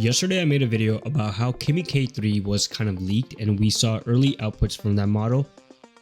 Yesterday I made a video about how Kimi K3 was kind of leaked and we saw early outputs from that model,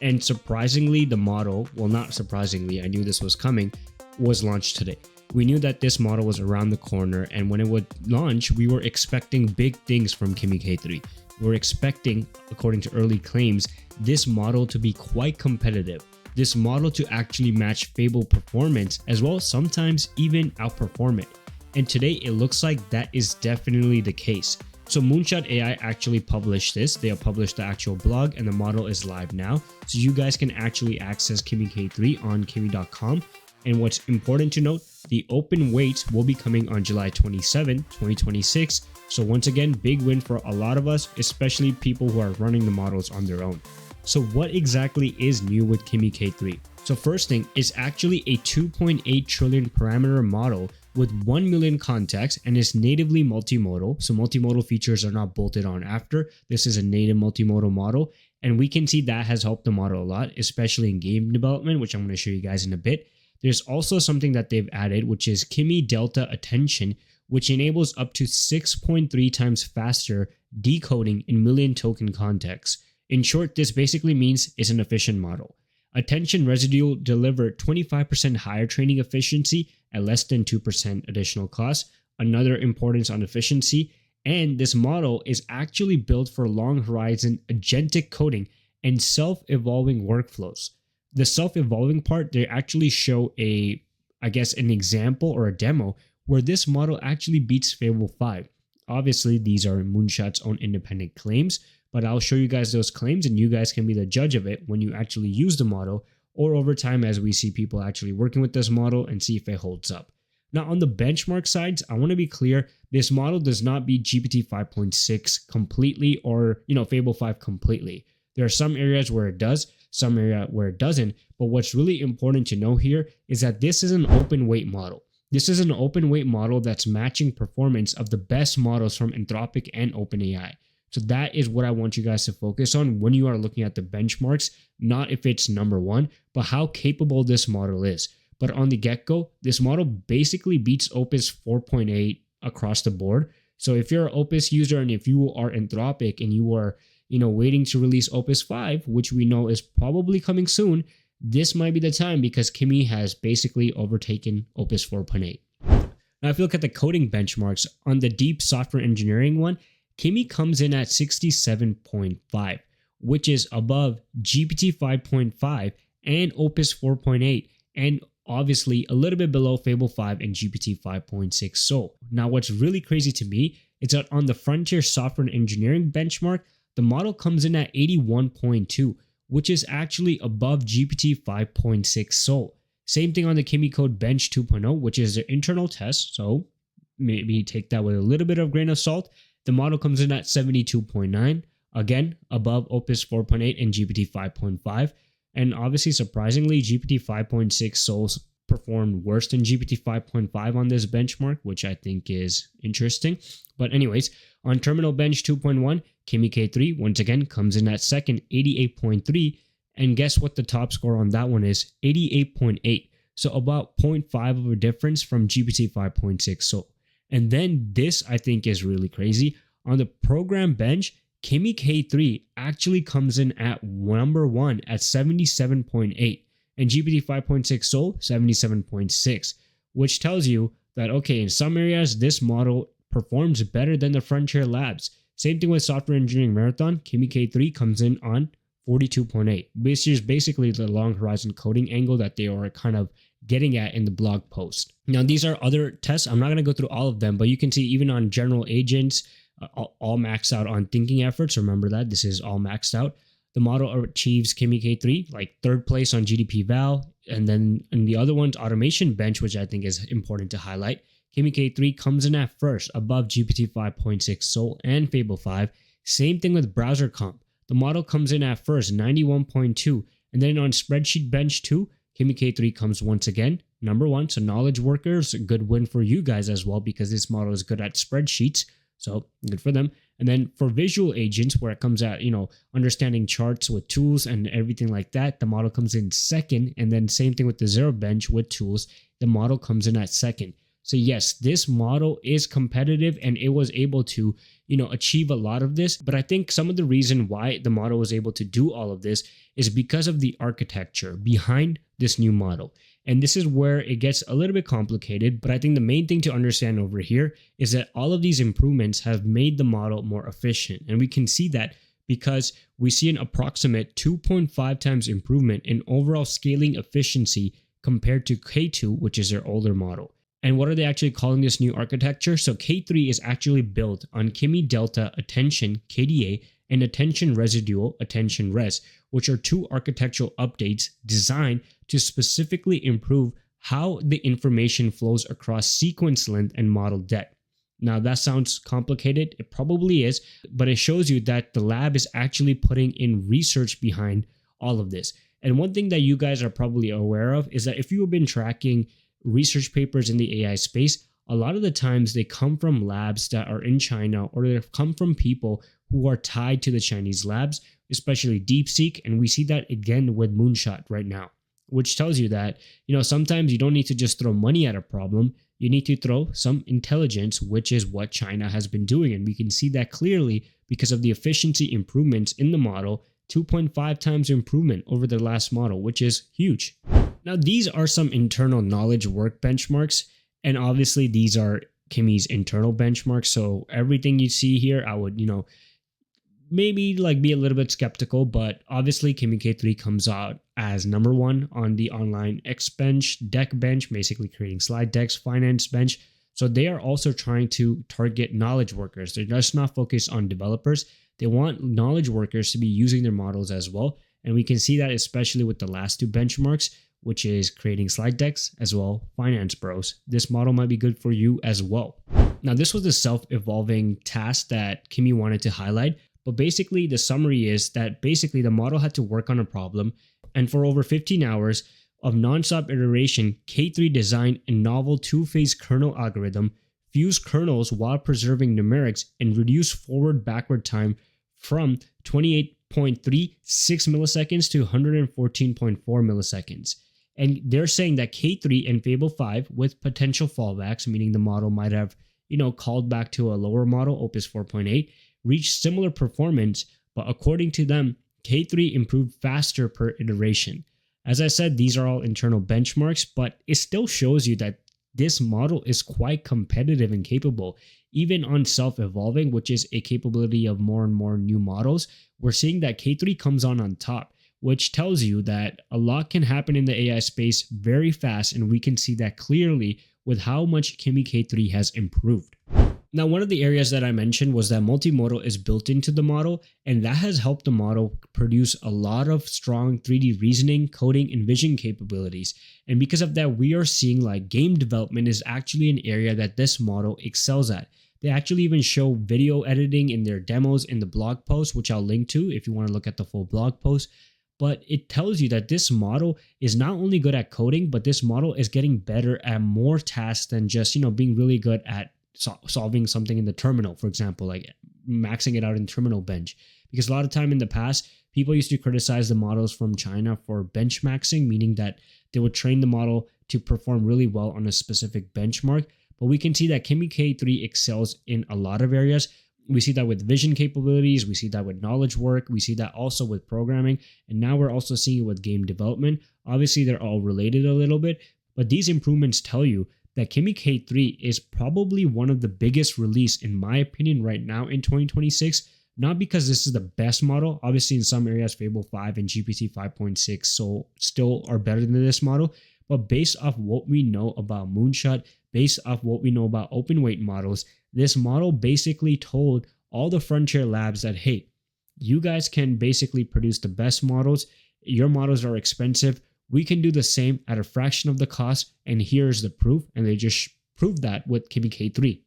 and surprisingly the model, well not surprisingly, I knew this was coming, was launched today. We knew that this model was around the corner, and when it would launch we were expecting big things from Kimi K3. We were expecting, according to early claims, this model to be quite competitive. This model to actually match Fable performance as well as sometimes even outperform it. And today it looks like that is definitely the case. So Moonshot AI actually published this. They have published the actual blog and the model is live now. So you guys can actually access Kimi K3 on kimi.com. And what's important to note, the open weights will be coming on July 27, 2026. So once again, big win for a lot of us, especially people who are running the models on their own. So what exactly is new with Kimi K3? So first thing is actually a 2.8 trillion parameter model with 1 million contexts and is natively multimodal. So multimodal features are not bolted on after. This is a native multimodal model. And we can see that has helped the model a lot, especially in game development, which I'm going to show you guys in a bit. There's also something that they've added, which is Kimi Delta Attention, which enables up to 6.3 times faster decoding in million token contexts. In short, this basically means it's an efficient model. Attention Residual delivered 25% higher training efficiency at less than 2% additional cost, another importance on efficiency, and this model is actually built for long horizon agentic coding and self-evolving workflows. The self-evolving part, they actually show an example or a demo where this model actually beats Fable 5. Obviously, these are Moonshot's own independent claims, but I'll show you guys those claims and you guys can be the judge of it when you actually use the model or over time as we see people actually working with this model and see if it holds up. Now on the benchmark sides, I want to be clear, this model does not beat GPT 5.6 completely or Fable 5 completely. There are some areas where it does, some area where it doesn't, but what's really important to know here is that this is an open weight model. This is an open weight model that's matching performance of the best models from Anthropic and OpenAI. So that is what I want you guys to focus on when you are looking at the benchmarks, not if it's number one, but how capable this model is. But on the get-go, this model basically beats Opus 4.8 across the board. So if you're an Opus user and if you are Anthropic and you are, waiting to release Opus 5, which we know is probably coming soon, this might be the time because Kimi has basically overtaken Opus 4.8. Now, if you look at the coding benchmarks on the deep software engineering one, Kimi comes in at 67.5, which is above GPT 5.5 and Opus 4.8, and obviously a little bit below Fable 5 and GPT 5.6 Sol. Now, what's really crazy to me is that on the Frontier Software Engineering benchmark, the model comes in at 81.2, which is actually above GPT 5.6 Sol. Same thing on the Kimi Code Bench 2.0, which is the internal test, so maybe take that with a little bit of grain of salt. The model comes in at 72.9, again, above Opus 4.8 and GPT 5.5. And obviously, surprisingly, GPT 5.6 Sol performed worse than GPT 5.5 on this benchmark, which I think is interesting. But anyways, on Terminal Bench 2.1, Kimi K3 once again comes in at second, 88.3. And guess what the top score on that one is? 88.8. So about 0.5 of a difference from GPT 5.6 Sol. And then this, I think, is really crazy. On the program bench, Kimi K3 actually comes in at number one at 77.8 and GPT 5.6 Sol 77.6, which tells you that, okay, in some areas, this model performs better than the Frontier Labs. Same thing with Software Engineering Marathon. Kimi K3 comes in on 42.8, which is basically the long horizon coding angle that they are kind of getting at in the blog post. Now, these are other tests. I'm not going to go through all of them, but you can see even on general agents, all maxed out on thinking efforts. Remember that this is all maxed out. The model achieves Kimi K3 like third place on GDP val. And then in the other ones, automation bench, which I think is important to highlight, Kimi K3 comes in at first above GPT 5.6 Sol and Fable 5. Same thing with browser comp. The model comes in at first 91.2. And then on spreadsheet bench 2, Kimi K3 comes once again, number one. So knowledge workers, a good win for you guys as well because this model is good at spreadsheets. So good for them. And then for visual agents, where it comes at, understanding charts with tools and everything like that, the model comes in second. And then same thing with the zero bench with tools, the model comes in at second. So yes, this model is competitive and it was able to, achieve a lot of this. But I think some of the reason why the model was able to do all of this is because of the architecture behind this new model. And this is where it gets a little bit complicated, but I think the main thing to understand over here is that all of these improvements have made the model more efficient. And we can see that because we see an approximate 2.5 times improvement in overall scaling efficiency compared to K2, which is their older model. And what are they actually calling this new architecture? So K3 is actually built on Kimi Delta Attention KDA and Attention Residual Attention Res, which are two architectural updates designed to specifically improve how the information flows across sequence length and model depth. Now that sounds complicated, it probably is, but it shows you that the lab is actually putting in research behind all of this. And one thing that you guys are probably aware of is that if you have been tracking research papers in the AI space, a lot of the times they come from labs that are in China, or they come from people who are tied to the Chinese labs, especially DeepSeek. And we see that again with Moonshot right now, which tells you that, sometimes you don't need to just throw money at a problem. You need to throw some intelligence, which is what China has been doing. And we can see that clearly because of the efficiency improvements in the model, 2.5 times improvement over the last model, which is huge. Now, these are some internal knowledge work benchmarks. And obviously these are Kimi's internal benchmarks. So everything you see here, I would, maybe be a little bit skeptical, but obviously Kimi K3 comes out as number one on the online X bench, deck bench, basically creating slide decks, finance bench. So they are also trying to target knowledge workers. They're just not focused on developers. They want knowledge workers to be using their models as well. And we can see that especially with the last two benchmarks, which is creating slide decks as well, finance bros. This model might be good for you as well. Now, this was a self-evolving task that Kimi wanted to highlight. But basically, the summary is that basically the model had to work on a problem, and for over 15 hours of nonstop iteration, K3 designed a novel two-phase kernel algorithm, fused kernels while preserving numerics, and reduced forward-backward time from 28.36 milliseconds to 114.4 milliseconds. And they're saying that K3 and Fable 5 with potential fallbacks, meaning the model might have, called back to a lower model, Opus 4.8, reached similar performance, but according to them, K3 improved faster per iteration. As I said, these are all internal benchmarks, but it still shows you that this model is quite competitive and capable. Even on self-evolving, which is a capability of more and more new models, we're seeing that K3 comes on top, which tells you that a lot can happen in the AI space very fast, and we can see that clearly with how much Kimi K3 has improved. Now, one of the areas that I mentioned was that multimodal is built into the model, and that has helped the model produce a lot of strong 3D reasoning, coding, and vision capabilities. And because of that, we are seeing game development is actually an area that this model excels at. They actually even show video editing in their demos in the blog post, which I'll link to if you want to look at the full blog post. But it tells you that this model is not only good at coding, but this model is getting better at more tasks than just, being really good at solving something in the terminal, for example, maxing it out in terminal bench. Because a lot of time in the past, people used to criticize the models from China for bench maxing, meaning that they would train the model to perform really well on a specific benchmark. But we can see that Kimi K3 excels in a lot of areas. We see that with vision capabilities, we see that with knowledge work, we see that also with programming, and now we're also seeing it with game development. Obviously, they're all related a little bit, but these improvements tell you that Kimi K3 is probably one of the biggest release, in my opinion, right now in 2026. Not because this is the best model. Obviously, in some areas, Fable 5 and GPT 5.6 Sol still are better than this model. But based off what we know about Moonshot, based off what we know about open weight models, this model basically told all the frontier labs that, hey, you guys can basically produce the best models. Your models are expensive. We can do the same at a fraction of the cost, and here's the proof. And they just proved that with Kimi K3.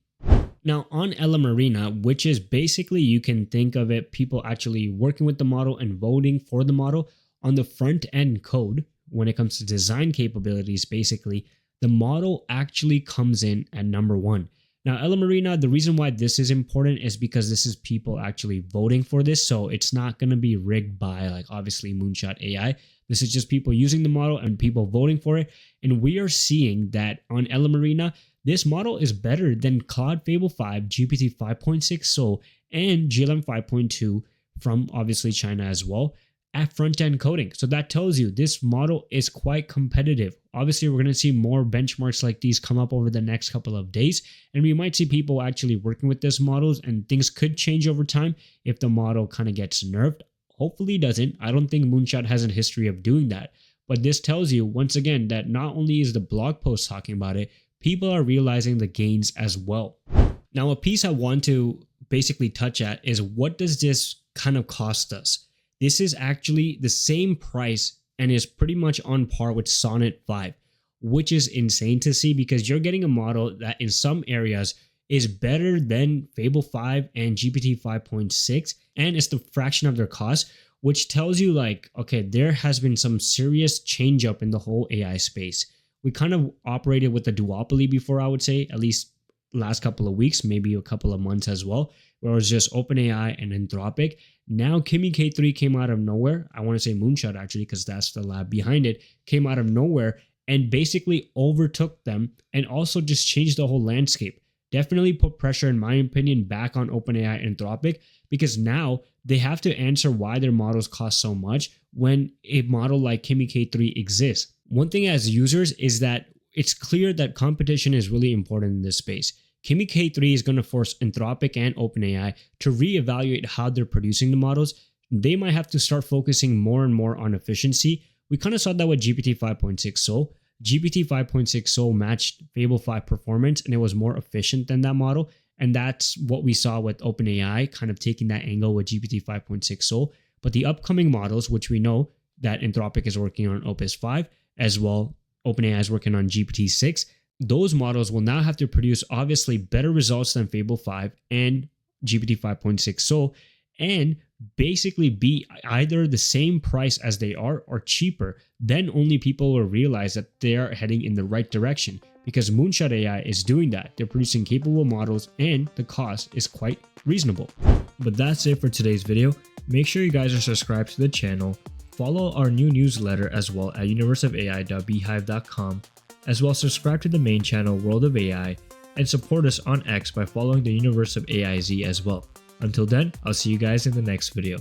Now, on LLM Arena, which is basically, you can think of it, people actually working with the model and voting for the model on the front end code. When it comes to design capabilities, basically, the model actually comes in at number one. Now, LLM Arena, the reason why this is important is because this is people actually voting for this. So it's not going to be rigged by obviously Moonshot AI. This is just people using the model and people voting for it. And we are seeing that on LLM Arena, this model is better than Claude Fable 5, GPT 5.6 Sol, and GLM 5.2 from obviously China as well at Frontend Coding. So that tells you this model is quite competitive. Obviously, we're going to see more benchmarks like these come up over the next couple of days, and we might see people actually working with these models, and things could change over time if the model kind of gets nerfed. Hopefully it doesn't. I don't think Moonshot has a history of doing that. But this tells you, once again, that not only is the blog post talking about it, people are realizing the gains as well. Now, a piece I want to basically touch at is, what does this kind of cost us? This is actually the same price and is pretty much on par with Sonnet 5, which is insane to see, because you're getting a model that in some areas is better than Fable 5 and GPT 5.6, and it's the fraction of their cost, which tells you like, okay, there has been some serious change up in the whole AI space. We kind of operated with a duopoly before, I would say, at least last couple of weeks, maybe a couple of months as well, where it was just OpenAI and Anthropic. Now Kimi K3 came out of nowhere. I want to say Moonshot actually, because that's the lab behind it, came out of nowhere and basically overtook them and also just changed the whole landscape. Definitely put pressure, in my opinion, back on OpenAI and Anthropic, because now they have to answer why their models cost so much when a model like Kimi K3 exists. One thing as users is that it's clear that competition is really important in this space. Kimi K3 is going to force Anthropic and OpenAI to reevaluate how they're producing the models. They might have to start focusing more and more on efficiency. We kind of saw that with GPT 5.6 Sol. GPT 5.6 Sol matched Fable 5 performance, and it was more efficient than that model. And that's what we saw with OpenAI, kind of taking that angle with GPT 5.6 Sol. But the upcoming models, which we know that Anthropic is working on Opus 5, as well OpenAI is working on GPT-6, those models will now have to produce obviously better results than Fable 5 and GPT 5.6 Sol, and basically be either the same price as they are or cheaper. Then only people will realize that they are heading in the right direction, because Moonshot AI is doing that. They're producing capable models and the cost is quite reasonable. But that's it for today's video. Make sure you guys are subscribed to the channel. Follow our new newsletter as well at universeofai.beehive.com. As well, subscribe to the main channel World of AI, and support us on X by following the Universe of AIZ as well. Until then, I'll see you guys in the next video.